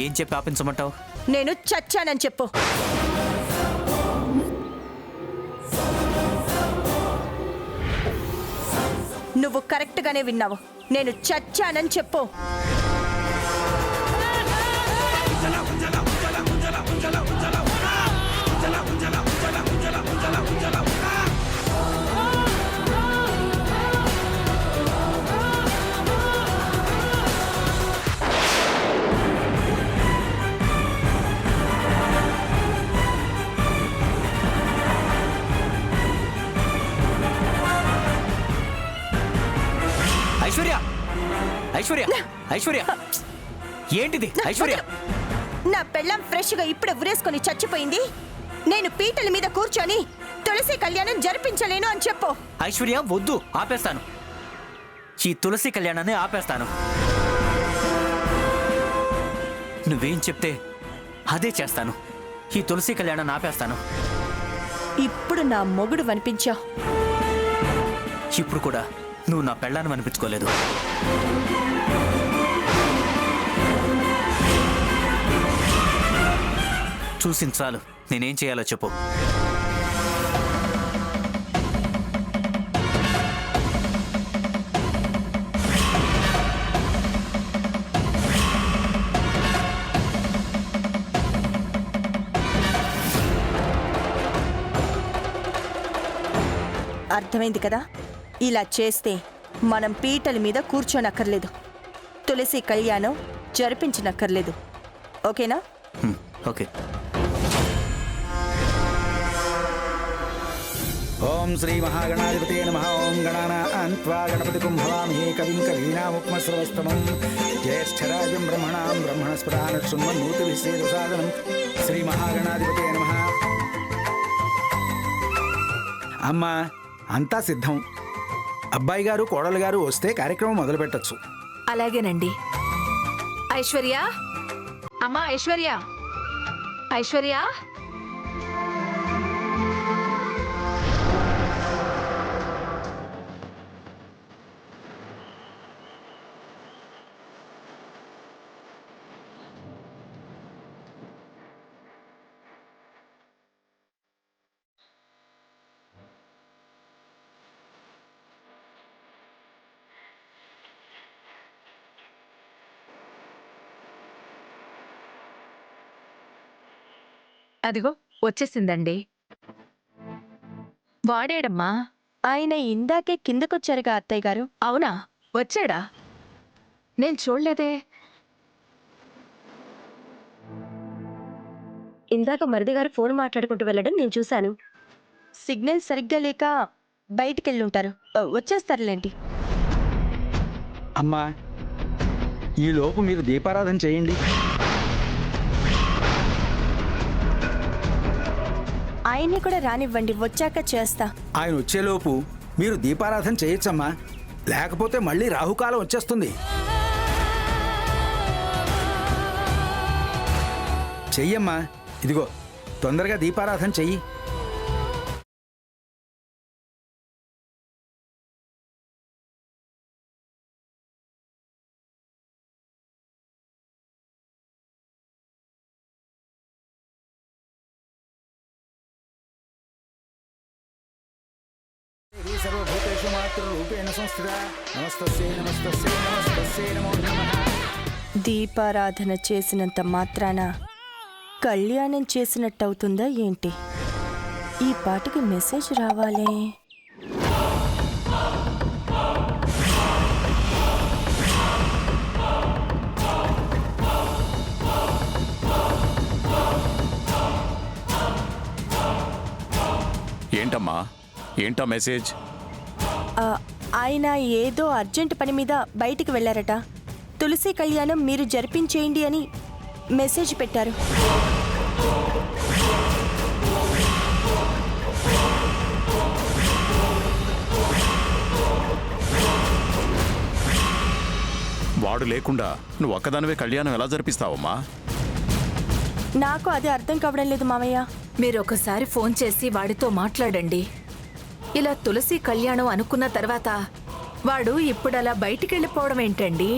ఏం చెప్పి ఆపించమంటావు? నేను చచ్చానని చెప్పు. నువ్వు కరెక్ట్ గానే విన్నావు. నేను చచ్చానని చెప్పు. ఐశ్వర్య, ఐశ్వర్య, ఐశ్వర్య, ఏంటిది ఐశ్వర్య? నా పెళ్ళం ఫ్రెష్ గా ఇప్పుడే ఉరేసుకొని చచ్చిపోయింది. నేను పీటల మీద కూర్చొని తులసి కళ్యాణం జరిపించలేను అని చెప్పు. ఐశ్వర్య వద్దు, ఆపేస్తాను. ఈ తులసి కళ్యాణాన్ని ఆపేస్తాను. నువ్వేం చెప్తే అదే చేస్తాను. ఈ తులసి కళ్యాణాన్ని ఆపేస్తాను. ఇప్పుడు నా మొగుడు అనిపించావు. ఇప్పుడు కూడా నువ్వు నా పెళ్ళాన్ని అనిపించుకోలేదు. చూసిన చాలు, నేనేం చేయాలో చెప్పు. అర్థమైంది కదా? ఇలా చేస్తే మనం పీటల మీద కూర్చోనక్కర్లేదు, తులసి కళ్యాణం జరిపించనక్కర్లేదు. ఓకేనా? ఓకే. ఓం శ్రీ మహాగణాధిపతే నమః. ఓం గణానాన్త్వా గణపతిం భవామహే కవిం కవీనాముపమశ్రవస్తమం జ్యేష్ఠరాజం బ్రహ్మణాం బ్రహ్మణస్పదాన శృణ్వన్నోతిభిశ్చేదసాదనం. శ్రీ మహాగణాధిపతే నమః. అమ్మా, అంతా సిద్ధం. అబ్బాయి గారు కోడలు గారు వస్తే కార్యక్రమం మొదలు పెట్టచ్చు. అలాగేనండి. ఐశ్వర్య, అమ్మా ఐశ్వర్య, ఐశ్వర్య, అదిగో వచ్చేసిందండి. వాడేడమ్మా? ఆయన ఇందాకే కిందకొచ్చారుగా అత్తయ్య గారు. అవునా, వచ్చాడా? నేను చూడలేదే. ఇందాక మరిది గారు ఫోన్ మాట్లాడుకుంటూ వెళ్ళడం నేను చూశాను. సిగ్నల్ సరిగ్గా లేక బయటికెళ్ళుంటారు. వచ్చేస్తారులేంటి. అమ్మా, ఈ లోపు మీరు దీపారాధన చేయండి. ఆయన్ని కూడా రానివ్వండి, వచ్చాక చేస్తా. ఆయన వచ్చేలోపు మీరు దీపారాధన చేయొచ్చమ్మా, లేకపోతే మళ్ళీ రాహుకాలం వచ్చేస్తుంది. చెయ్యమ్మా, ఇదిగో తొందరగా దీపారాధన చెయ్యి. సర్వభూతేషు మాతృరూపేణ సంస్థితా. నమస్తస్యై నమస్తస్యై నమస్తస్యై నమో నమః. దీపారాధన చేసినంత మాత్రాన కళ్యాణం చేసినట్టవుతుందా ఏంటి? ఈ పాటికి మెసేజ్ రావాలే. ఏంటమ్మా, ఏంటా మెసేజ్? ఆయన ఏదో అర్జెంట్ పని మీద బయటికి వెళ్ళారట. తులసి కళ్యాణం మీరు జరిపించేయండి అని మెసేజ్ పెట్టారు. వాడు లేకుండా నువ్వు ఒక్కదానివే కళ్యాణం ఎలా జరిపిస్తావమ్మా? నాకు అదే అర్థం కావడం లేదు మామయ్య. మీరు ఒకసారి ఫోన్ చేసి వాడితో మాట్లాడండి. ఇలా తులసి కళ్యాణం అనుకున్న తర్వాత వాడు ఇప్పుడు అలా బయటికి వెళ్ళిపోవడం ఏంటండి?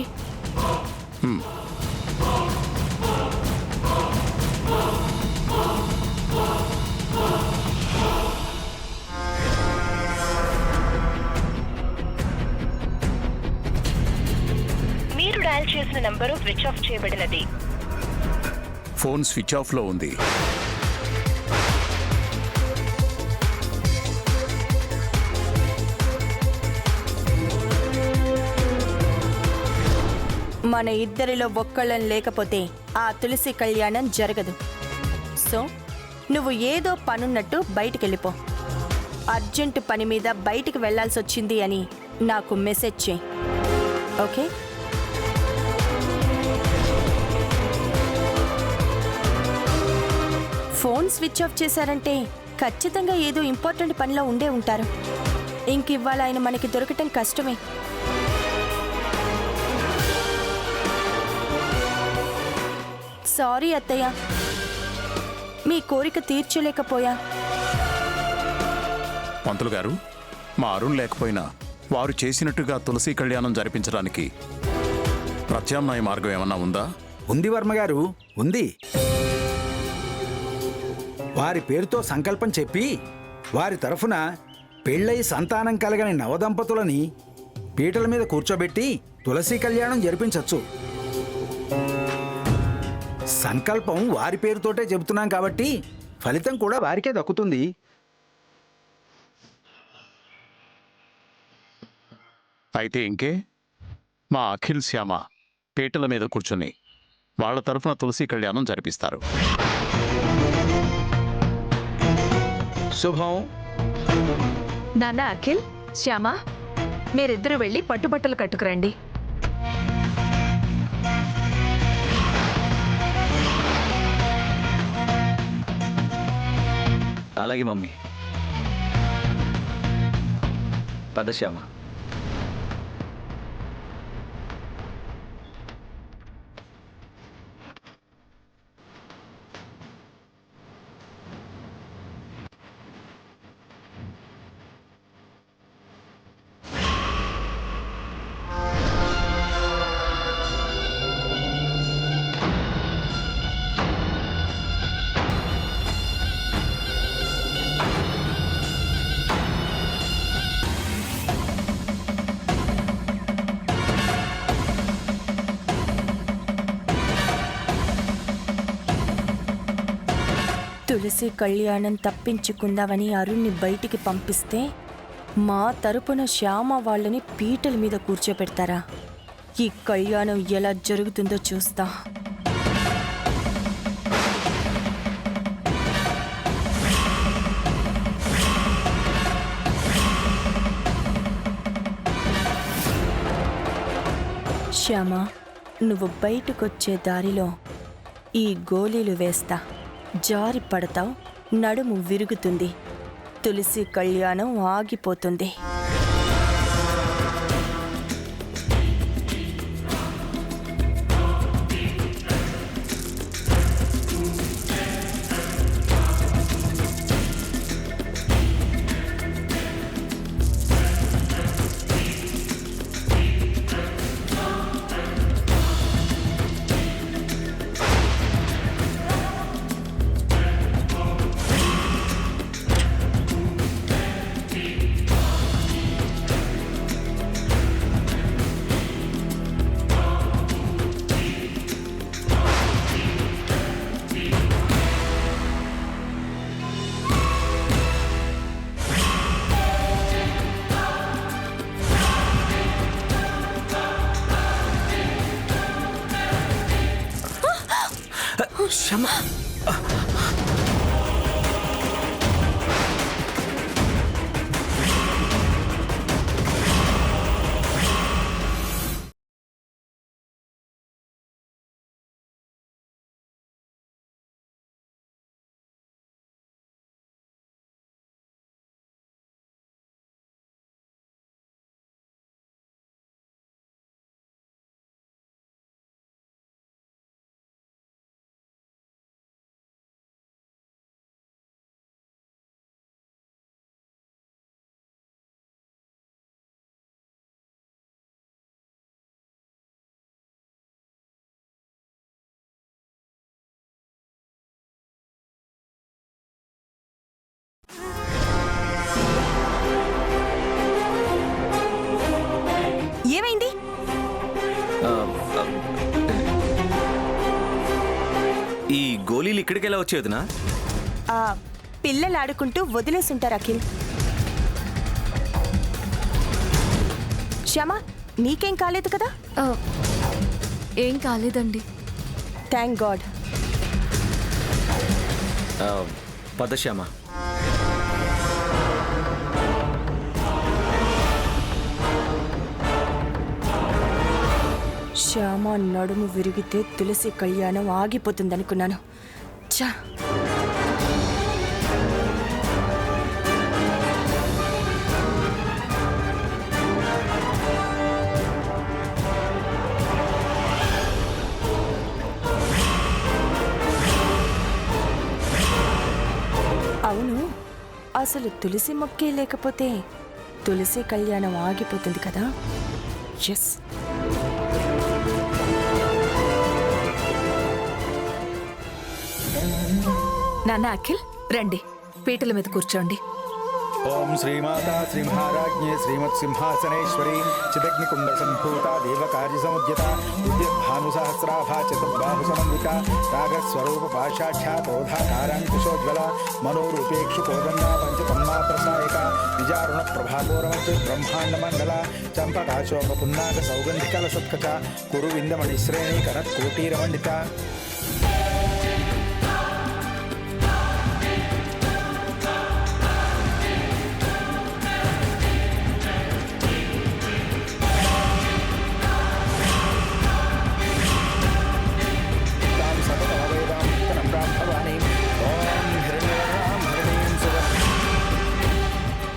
నంబరు స్విచ్ ఆఫ్ చేయబడినది. ఫోన్ స్విచ్ ఆఫ్లో ఉంది. మన ఇద్దరిలో ఒక్కళ్ళం లేకపోతే ఆ తులసి కళ్యాణం జరగదు. సో నువ్వు ఏదో పనున్నట్టు బయటికెళ్ళిపో. అర్జెంటు పని మీద బయటికి వెళ్లాల్సి వచ్చింది అని నాకు మెసేజ్ చేయి. ఓకే? ఫోన్ స్విచ్ ఆఫ్ చేశారంటే ఖచ్చితంగా ఏదో ఇంపార్టెంట్ పనిలో ఉండే ఉంటారు. ఇంకివ్వాల ఆయన మనకి దొరకటం కష్టమే. సారీ అత్తయ్య, మీ కోరిక తీర్చలేకపోయా. పంతులు గారు, మా అరుణ్ లేకపోయినా వారు చేసినట్టుగా తులసి కళ్యాణం జరిపించడానికి ప్రత్యామ్నాయ మార్గం ఏమన్నా ఉందా? ఉంది వర్మగారు, ఉంది. వారి పేరుతో సంకల్పం చెప్పి వారి తరఫున పెళ్ళై సంతానం కలగని నవదంపతులని పీటల మీద కూర్చోబెట్టి తులసి కళ్యాణం జరిపించవచ్చు. సంకల్పం వారి పేరుతోటే చెబుతున్నాం కాబట్టి ఫలితం కూడా వారికే దక్కుతుంది. అయితే ఇంకే, మా అఖిల్ శ్యామ పీటల మీద కూర్చుని వాళ్ళ తరఫున తులసి కళ్యాణం జరిపిస్తారు. శుభం. నాన్న అఖిల్, శ్యామ, మీరిద్దరూ వెళ్ళి పట్టుబట్టలు కట్టుకురండి. అలాగే మమ్మీ. పదశ్యామ. తులసి కళ్యాణం తప్పించుకుందామని అరుణ్ని బయటికి పంపిస్తే మా తరపున శ్యామ వాళ్ళని పీటల మీద కూర్చోపెడతారా? ఈ కళ్యాణం ఎలా జరుగుతుందో చూస్తా. శ్యామ, నువ్వు బయటకొచ్చే దారిలో ఈ గోళీలు వేస్తా. జారి పడతావు, నడుము విరుగుతుంది, తులసి కళ్యాణం ఆగిపోతుంది. శ్యామ, ఏమైంది? ఈ గోళీలు ఇక్కడికి ఎలా వచ్చేదినా? ఆ పిల్లలు ఆడుకుంటూ వదిలేసుంటారు అఖిల్. శ్యామ, నీకేం కాలేదు కదా? ఏం కాలేదండి. Thank God. పద శ్యామ. శ్యామ నడుము విరిగితే తులసి కళ్యాణం ఆగిపోతుందనుకున్నాను. చా. అవును, అసలు తులసి మొక్కే లేకపోతే తులసి కళ్యాణం ఆగిపోతుంది కదా. ఎస్. నాన్న అఖిల్, రండి, పీటల మీద కూర్చోండి. ఓం శ్రీమాతా శ్రీ మహారాజ్ఞే శ్రీమత్ సింహాసనేశ్వరి చిదగ్నికుండ సంభూత దేవకార్య సముద్యత విద్యుద్భాను సహస్రాభా చతుర్బాహు సమన్విత రాగస్వరూప పాషాఢ్యాతోధాకారాంకుశోజ్వల మనోరూపేక్షు కోదండా పంచతన్మాత్ర సాయక విజారుణ ప్రభాకోరమంచి బ్రహ్మాండ మండల చంపకాశోక పున్నాక సౌగంధికల సత్కచ కురు విందమణి శ్రేణి కనత్ కోటీరమండిత.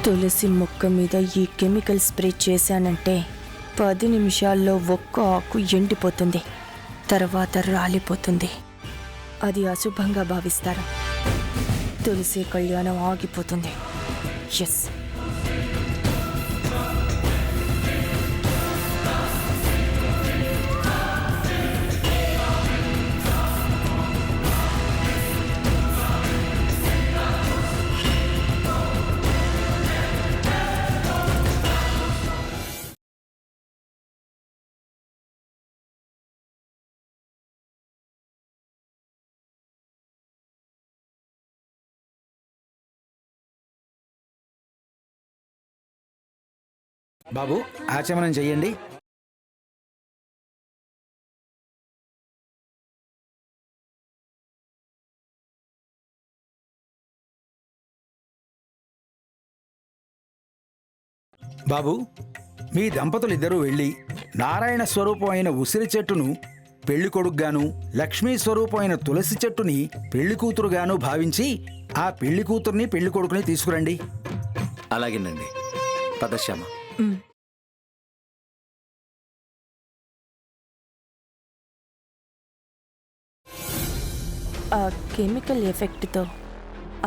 తులసి మొక్క మీద ఈ కెమికల్ స్ప్రే చేశానంటే 10 నిమిషాల్లో ఒక్క ఆకు ఎండిపోతుంది, తర్వాత రాలిపోతుంది. అది అశుభంగా భావిస్తారు. తులసి కళ్యాణం ఆగిపోతుంది. ఎస్. బాబు, ఆచమనం చెయ్యండి. బాబు, మీ దంపతులిద్దరూ వెళ్ళి నారాయణ స్వరూపమైన ఉసిరి చెట్టును పెళ్లి కొడుకుగాను, లక్ష్మీ స్వరూపమైన తులసి చెట్టుని పెళ్లి కూతురుగాను భావించి ఆ పెళ్లి కూతుర్ని పెళ్లి కొడుకుని తీసుకురండి. అలాగేనండి. పద శ్యామ. ఆ కెమికల్ ఎఫెక్ట్తో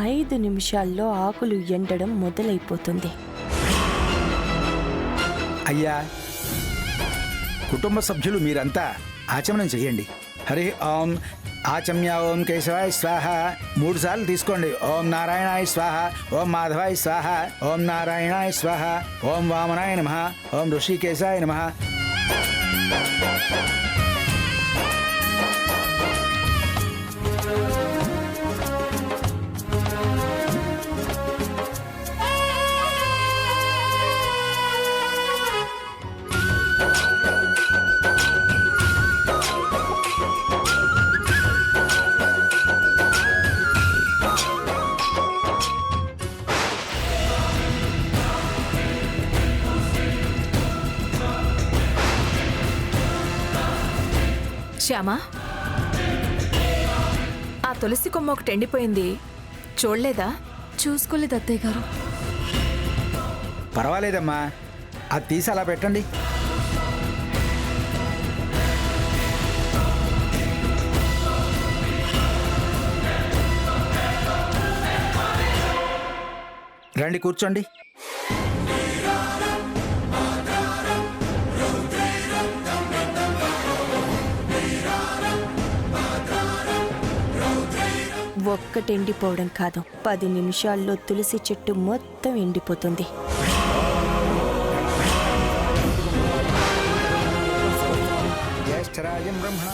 5 నిమిషాల్లో ఆకులు ఎండడం మొదలైపోతుంది. అయ్యా, కుటుంబ సభ్యులు మీరంతా ఆచమనం చెయ్యండి. హరి ఓం ఆచమ్య ఓం కేశవాయ స్వాహ 3 సార్లు తీసుకోండి. ఓం నారాయణాయ స్వాహ, ఓం మాధవాయ స్వాహ, ఓం నారాయణాయ స్వాహ, ఓం వామనాయ నమః, ఓం ఋషికేశాయ నమః. శ్యామా, ఆ తులసి కొమ్మ ఒకటి ఎండిపోయింది, చూడలేదా? చూసుకోలేదు అత్తయ్య గారు. పర్వాలేదమ్మా, అది తీసి అలా పెట్టండి. రండి, కూర్చోండి. ఒక్కటి ఎండిపోవడం కాదు, 10 నిమిషాల్లో తులసి చెట్టు మొత్తం ఎండిపోతుంది. జ్యేష్ఠరాజం బ్రహ్మణ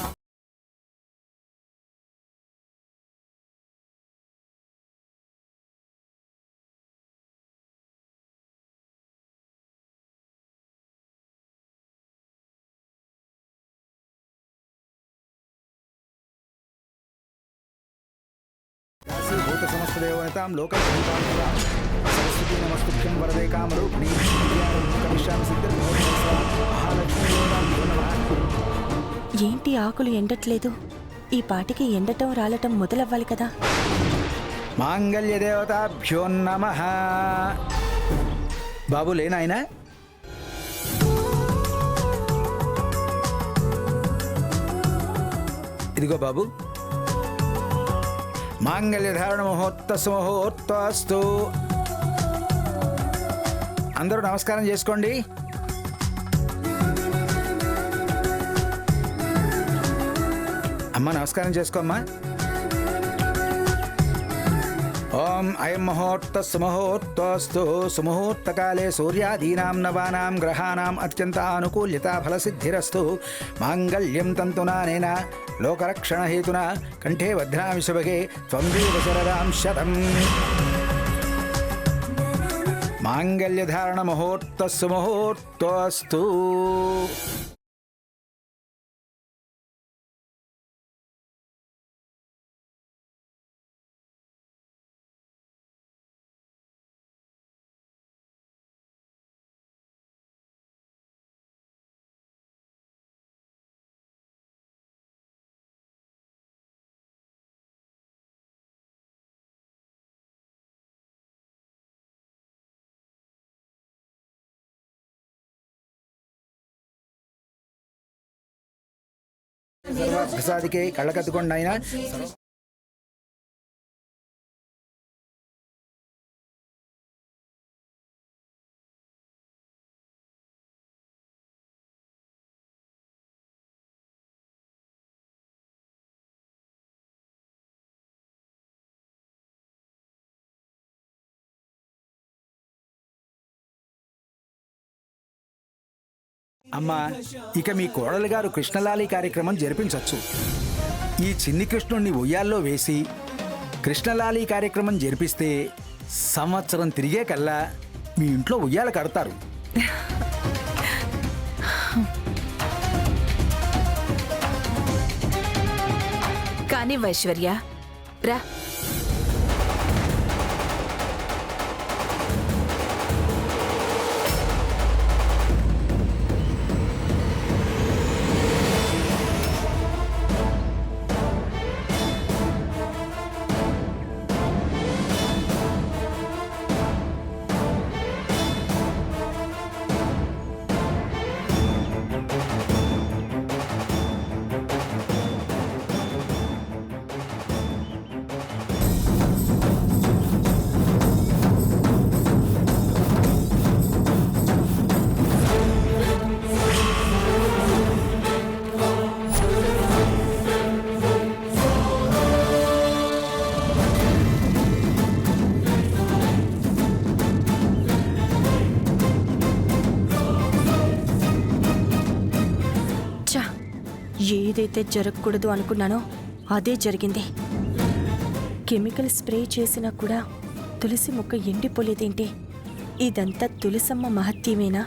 భూత సమస్త దేవతాం లోకైకాం సరస్వతీ నమస్తుభ్యం వరదే కామరూపిణీ విద్యారంభం సిద్ధం మహాలక్ష్మీ ఏంటి ఆకులు ఎండట్లేదు? ఈ పాటికి ఎండటం రాలటం మొదలవ్వాలి కదా. మాంగళ్య దేవతాభ్యో నమః. బాబు లేనాయన? ఇదిగో బాబు. మాంగళ్యధారణ ముహూర్తస్సు. అందరూ నమస్కారం చేసుకోండి. అమ్మ నమస్కారం చేసుకోమ్మా. ఓం అయం ముహూర్తస్సు సుముహూర్తకాలే సూర్యాదీనాం నవానాం గ్రహాణం అత్యంత అనుకూల్యత ఫలసిద్ధిరస్తు. మాంగళ్యం తంతునానేన లోకరక్షణహేతునా కంఠే భద్రామి శుభగే త్వం దేవ శరదాం శతం. మాంగళ్యధారణ ముహూర్తస్సు. ప్రసాదికే కళ్ళకత్తుకోండి ఆయన. అమ్మా, ఇక మీ కోడలు గారు కృష్ణలాలి కార్యక్రమం జరిపించవచ్చు. ఈ చిన్ని కృష్ణుణ్ణి ఉయ్యాల్లో వేసి కృష్ణలాలి కార్యక్రమం జరిపిస్తే సంవత్సరం తిరిగే కల్లా మీ ఇంట్లో ఉయ్యాల కడతారు. కానీ ఐశ్వర్య రా. ఏదైతే జరగకూడదు అనుకున్నానో అదే జరిగింది. కెమికల్ స్ప్రే చేసినా కూడా తులసి మొక్క ఎండిపోలేదేంటి? ఇదంతా తులసమ్మ మహత్యమేనా?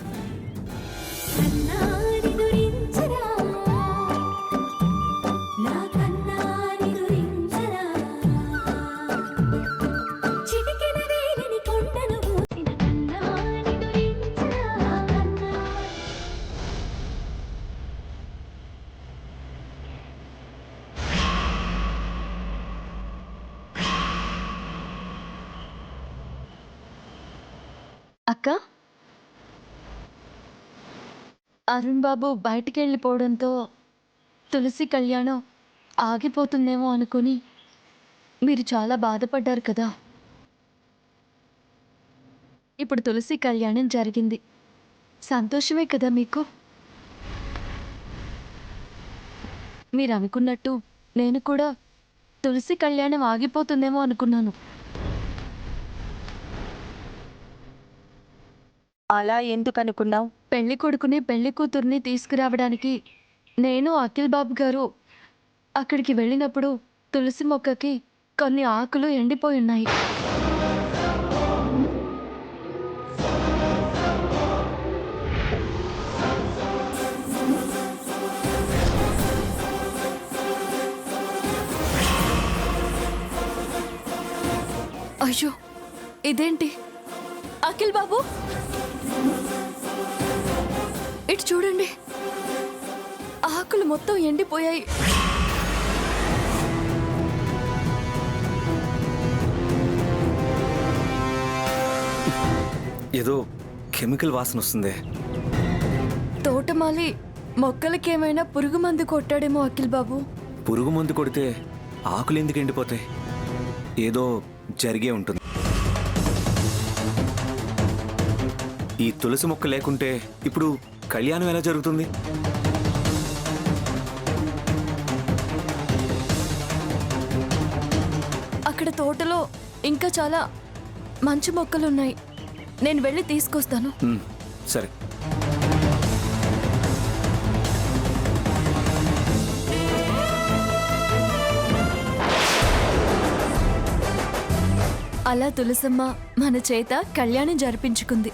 అక్క, అరుణ్ బాబు బయటికి వెళ్ళిపోవడంతో తులసి కళ్యాణం ఆగిపోతుందేమో అనుకుని మీరు చాలా బాధపడ్డారు కదా. ఇప్పుడు తులసి కళ్యాణం జరిగింది. సంతోషమే కదా మీకు? మీరు అనుకున్నట్టు నేను కూడా తులసి కళ్యాణం ఆగిపోతుందేమో అనుకున్నాను. అలా ఎందుకు అనుకున్నావు? పెళ్లి కొడుకుని పెళ్లి కూతుర్ని తీసుకురావడానికి నేను అఖిల్ బాబు గారు అక్కడికి వెళ్ళినప్పుడు తులసి మొక్కకి కొన్ని ఆకులు ఎండిపోయి ఉన్నాయి. అయ్యో ఇదేంటి? అఖిల్ బాబు ఇటు చూడండి, ఆకులు మొత్తం ఎండిపోయాయి. ఏదో కెమికల్ వాసన వస్తుంది. తోటమాలి మొక్కలకి ఏమైనా పురుగు మందు కొట్టాడేమో అఖిల్ బాబు. పురుగు మందు కొడితే ఆకులు ఎందుకు ఎండిపోతాయి? ఏదో జరిగే ఉంటుంది. ఈ తులసి మొక్క లేకుంటే ఇప్పుడు కళ్యాణం ఎలా జరుగుతుంది? అక్కడ తోటలో ఇంకా చాలా మంచి మొక్కలున్నాయి, నేను వెళ్ళి తీసుకొస్తాను. సరే. అలా తులసమ్మ మన చేత కళ్యాణం జరిపించుకుంది.